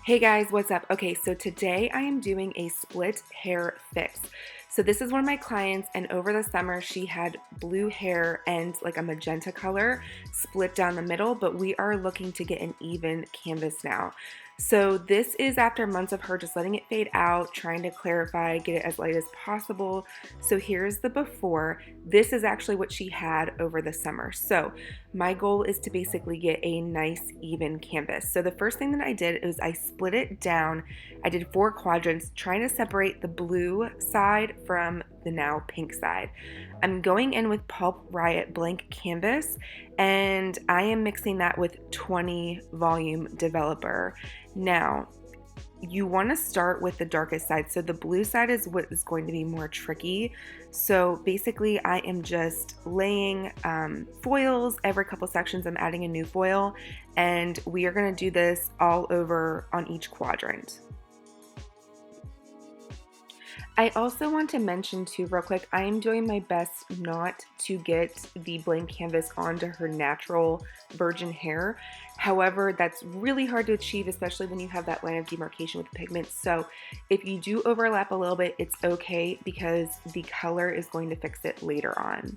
Hey guys, what's up? Okay, so today I am doing a split hair fix. So this is one of my clients, and over the summer she had blue hair and like a magenta color split down the middle, but we are looking to get an even canvas now. So this is after months of her just letting it fade out, trying to clarify, get it as light as possible. So here's the before. This is actually what she had over the summer. So my goal is to basically get a nice even canvas. So the first thing that I did is I split it down. I did 4 quadrants, trying to separate the blue side from the now pink side. I'm going in with Pulp Riot Blank Canvas, and I am mixing that with 20 volume developer. Now, you want to start with the darkest side. So the blue side is what is going to be more tricky. So basically I am just laying foils every couple sections. I'm adding a new foil, and we are going to do this all over on each quadrant. I also want to mention too real quick, I am doing my best not to get the blank canvas onto her natural virgin hair. However, that's really hard to achieve, especially when you have that line of demarcation with the pigments. So if you do overlap a little bit, it's okay because the color is going to fix it later on.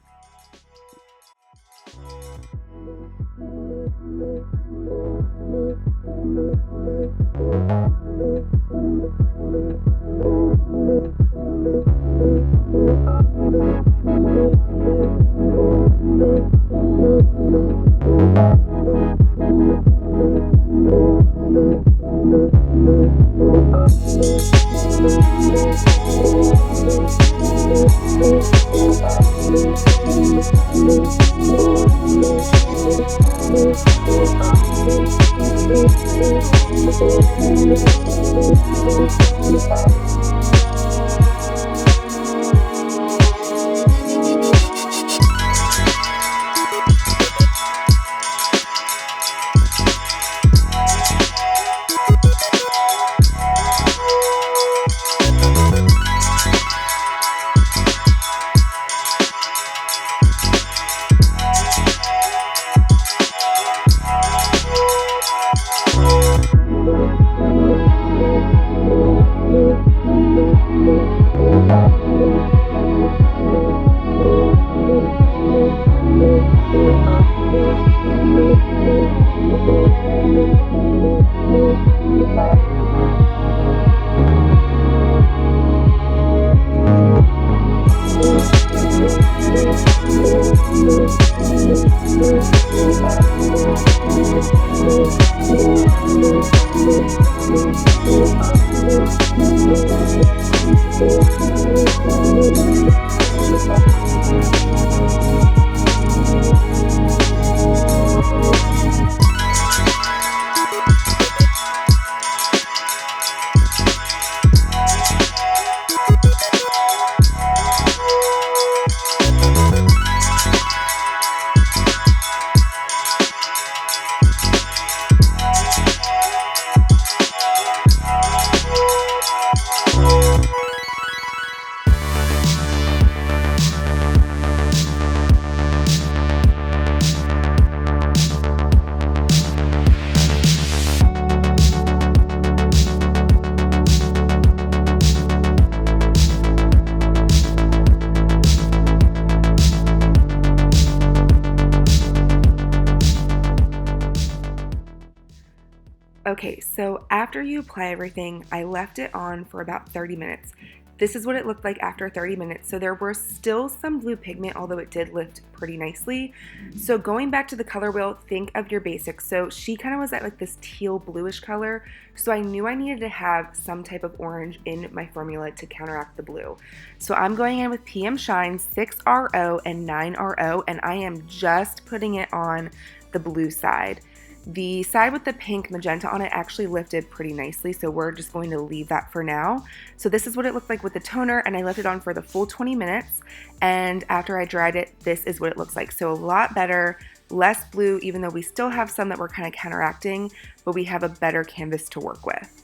Okay, so after you apply everything, I left it on for about 30 minutes. This is what it looked like after 30 minutes. So there were still some blue pigment, although it did lift pretty nicely. So going back to the color wheel, think of your basics. So she kind of was at like this teal bluish color. So I knew I needed to have some type of orange in my formula to counteract the blue. So I'm going in with PMShines 6RO and 9RO, and I am just putting it on the blue side. The side with the pink magenta on it actually lifted pretty nicely, so we're just going to leave that for now. So this is what it looked like with the toner, and I left it on for the full 20 minutes, and after I dried it, this is what it looks like. So a lot better, less blue, even though we still have some that we're kind of counteracting, but we have a better canvas to work with.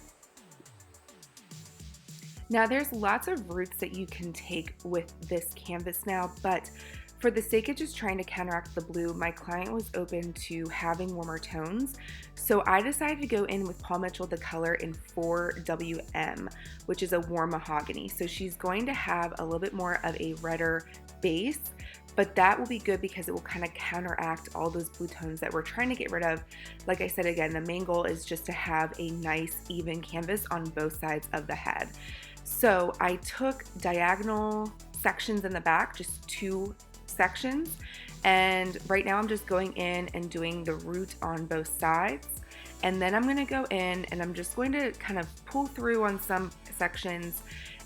Now there's lots of routes that you can take with this canvas now, but For the sake of just trying to counteract the blue, my client was open to having warmer tones. So I decided to go in with Paul Mitchell the color in 4WM, which is a warm mahogany. So she's going to have a little bit more of a redder base, but that will be good because it will kind of counteract all those blue tones that we're trying to get rid of. Like I said, again, the main goal is just to have a nice even canvas on both sides of the head. So I took diagonal sections in the back, just 2 sections, and right now I'm just going in and doing the root on both sides, and then I'm going to go in and I'm just going to kind of pull through on some sections,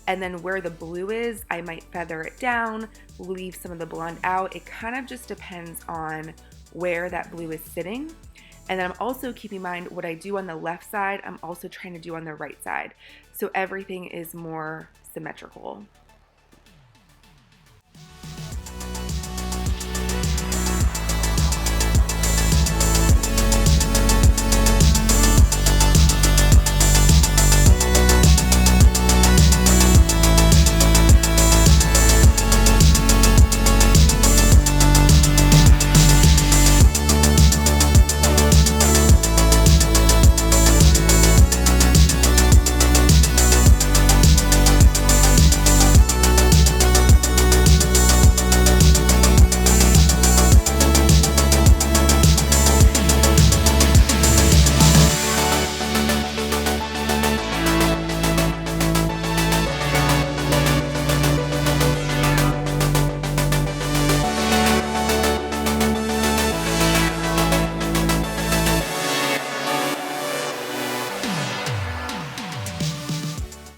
and then where the blue is I might feather it down, leave some of the blonde out. It kind of just depends on where that blue is sitting. And then I'm also keeping in mind what I do on the left side, I'm also trying to do on the right side, so everything is more symmetrical.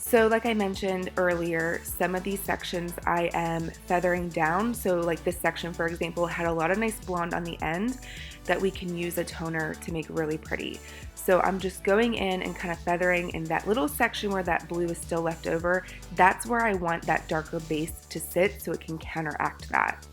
So like I mentioned earlier, some of these sections I am feathering down. So like this section, for example, had a lot of nice blonde on the end that we can use a toner to make really pretty. So I'm just going in and kind of feathering in that little section where that blue is still left over. That's where I want that darker base to sit so it can counteract that.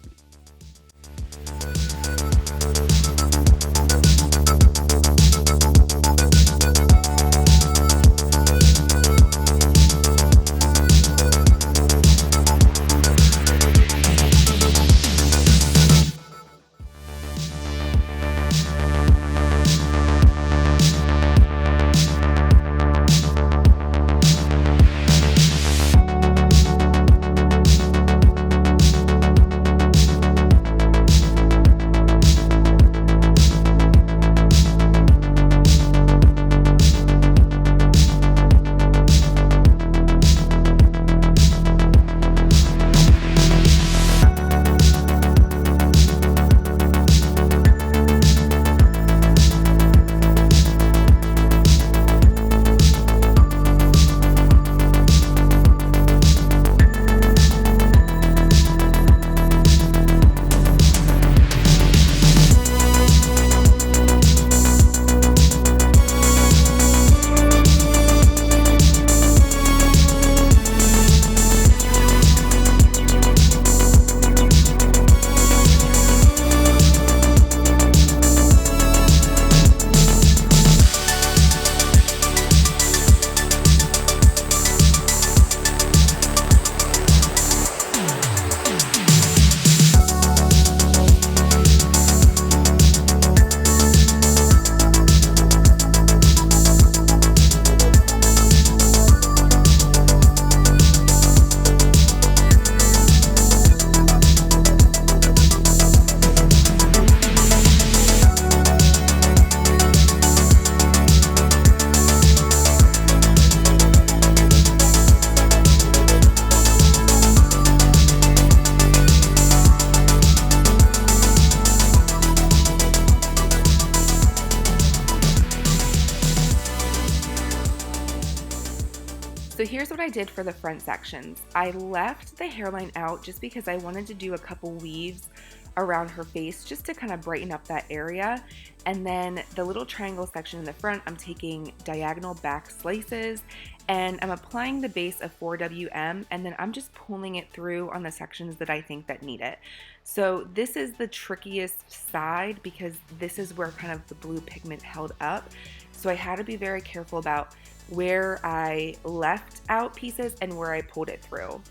So here's what I did for the front sections. I left the hairline out just because I wanted to do a couple weaves around her face just to kind of brighten up that area. And then the little triangle section in the front, I'm taking diagonal back slices and I'm applying the base of 4WM, and then I'm just pulling it through on the sections that I think that need it. So this is the trickiest side because this is where kind of the blue pigment held up. So I had to be very careful about where I left out pieces and where I pulled it through.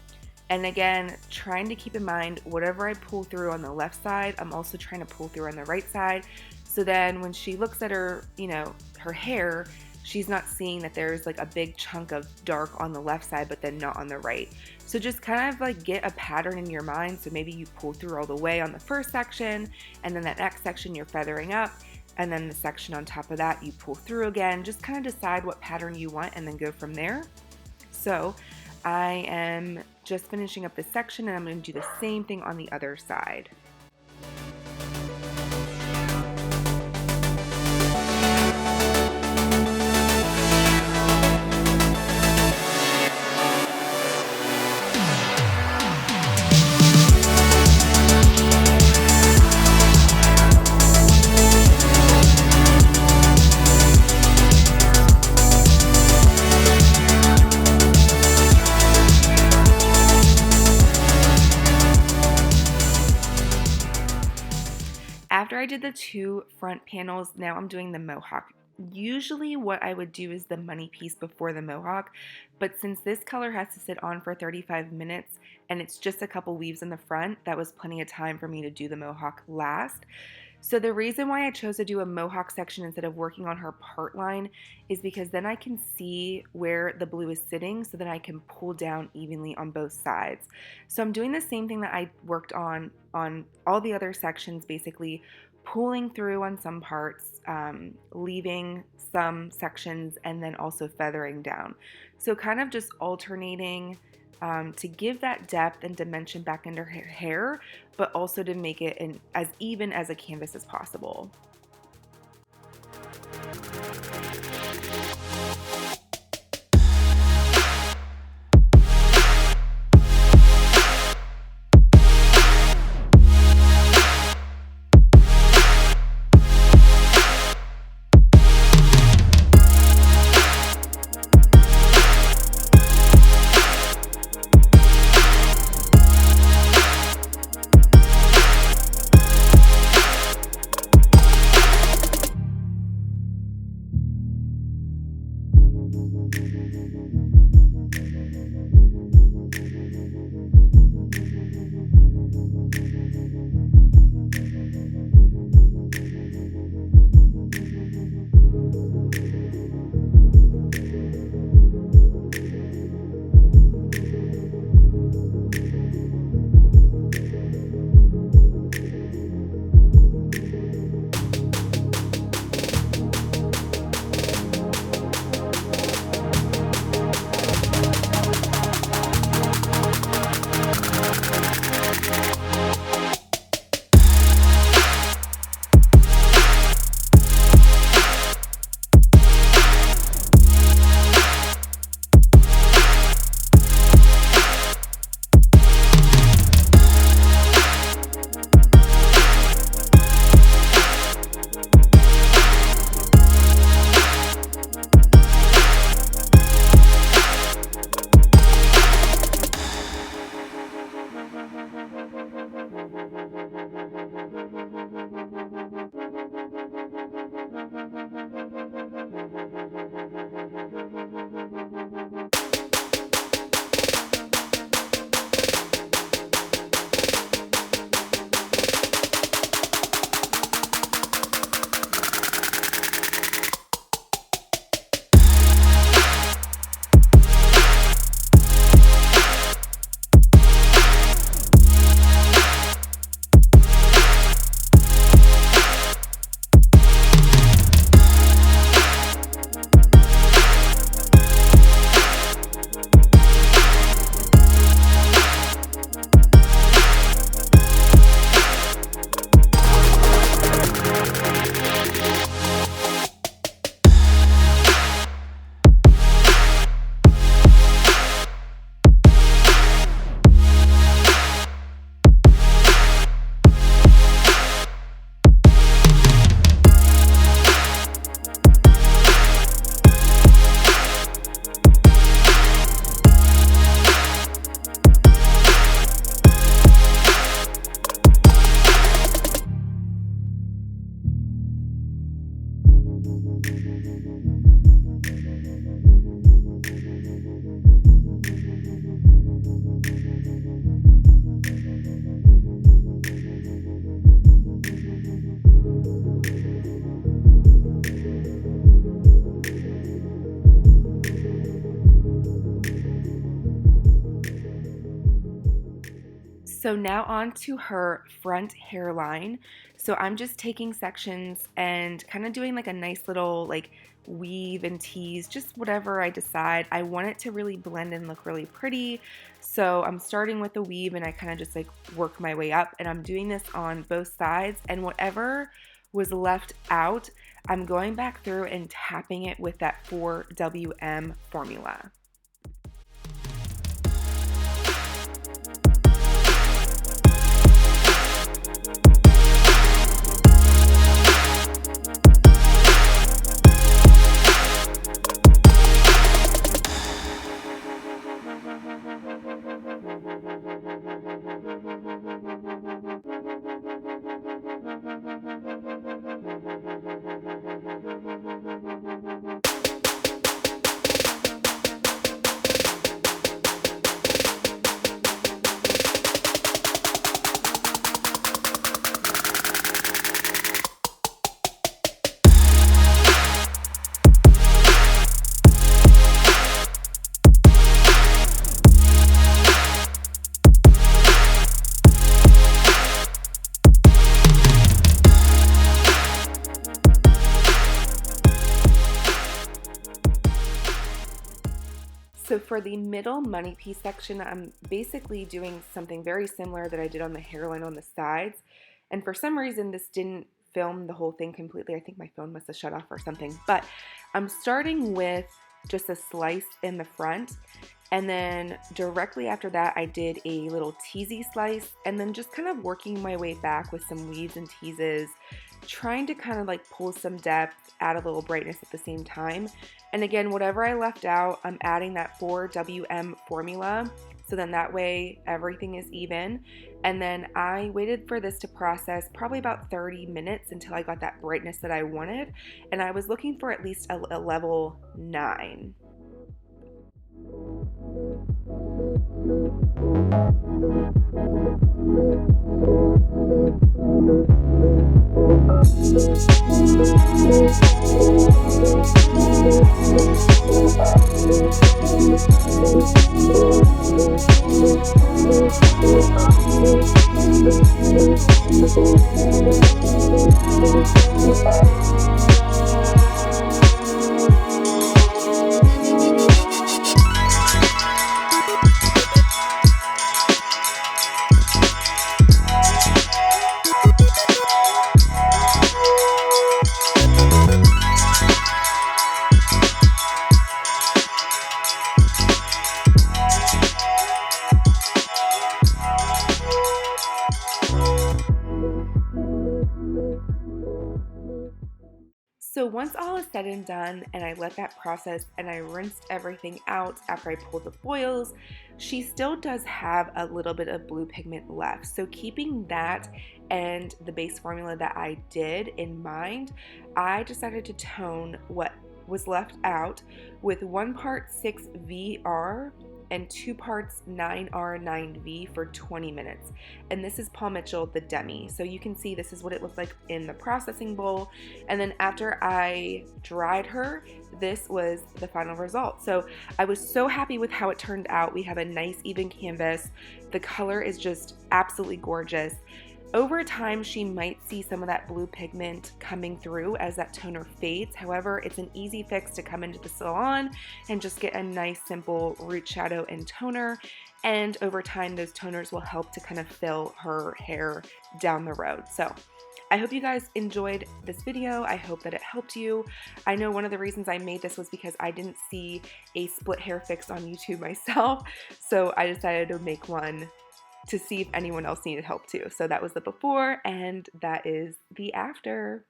And again, trying to keep in mind, whatever I pull through on the left side, I'm also trying to pull through on the right side. So then when she looks at her, her hair, she's not seeing that there's like a big chunk of dark on the left side, but then not on the right. So just kind of like get a pattern in your mind. So maybe you pull through all the way on the first section, and then that next section you're feathering up, and then the section on top of that you pull through again. Just kind of decide what pattern you want and then go from there. So I am just finishing up this section, and I'm going to do the same thing on the other side. After I did the 2 front panels, now I'm doing the mohawk. Usually what I would do is the money piece before the mohawk, but since this color has to sit on for 35 minutes and it's just a couple weaves in the front, that was plenty of time for me to do the mohawk last. So the reason why I chose to do a mohawk section instead of working on her part line is because then I can see where the blue is sitting, so that I can pull down evenly on both sides. So I'm doing the same thing that I worked on all the other sections, basically pulling through on some parts, leaving some sections, and then also feathering down. So kind of just alternating to give that depth and dimension back into her hair, but also to make it as even as a canvas as possible. So now on to her front hairline. So I'm just taking sections and kind of doing like a nice little like weave and tease, just whatever I decide. I want it to really blend and look really pretty. So I'm starting with the weave and I kind of just like work my way up, and I'm doing this on both sides, and whatever was left out, I'm going back through and tapping it with that 4WM formula. So for the middle money piece section, I'm basically doing something very similar that I did on the hairline on the sides. And for some reason, this didn't film the whole thing completely. I think my phone must have shut off or something. But I'm starting with just a slice in the front. And then directly after that, I did a little teasy slice, and then just kind of working my way back with some weaves and teases, trying to kind of like pull some depth, add a little brightness at the same time. And again, whatever I left out, I'm adding that 4WM formula, so then that way everything is even. And then I waited for this to process probably about 30 minutes until I got that brightness that I wanted, and I was looking for at least a level 9. So once all is said and done and I let that process and I rinsed everything out after I pulled the foils, she still does have a little bit of blue pigment left. So keeping that and the base formula that I did in mind, I decided to tone what was left out with 1 part 6VR and 2 parts 9R 9V for 20 minutes. And this is Paul Mitchell, the Demi. So you can see this is what it looked like in the processing bowl. And then after I dried her, this was the final result. So I was so happy with how it turned out. We have a nice even canvas. The color is just absolutely gorgeous. Over time, she might see some of that blue pigment coming through as that toner fades. However, it's an easy fix to come into the salon and just get a nice simple root shadow and toner. And over time, those toners will help to kind of fill her hair down the road. So I hope you guys enjoyed this video. I hope that it helped you. I know one of the reasons I made this was because I didn't see a split hair fix on YouTube myself. So I decided to make one to see if anyone else needed help too. So that was the before and that is the after.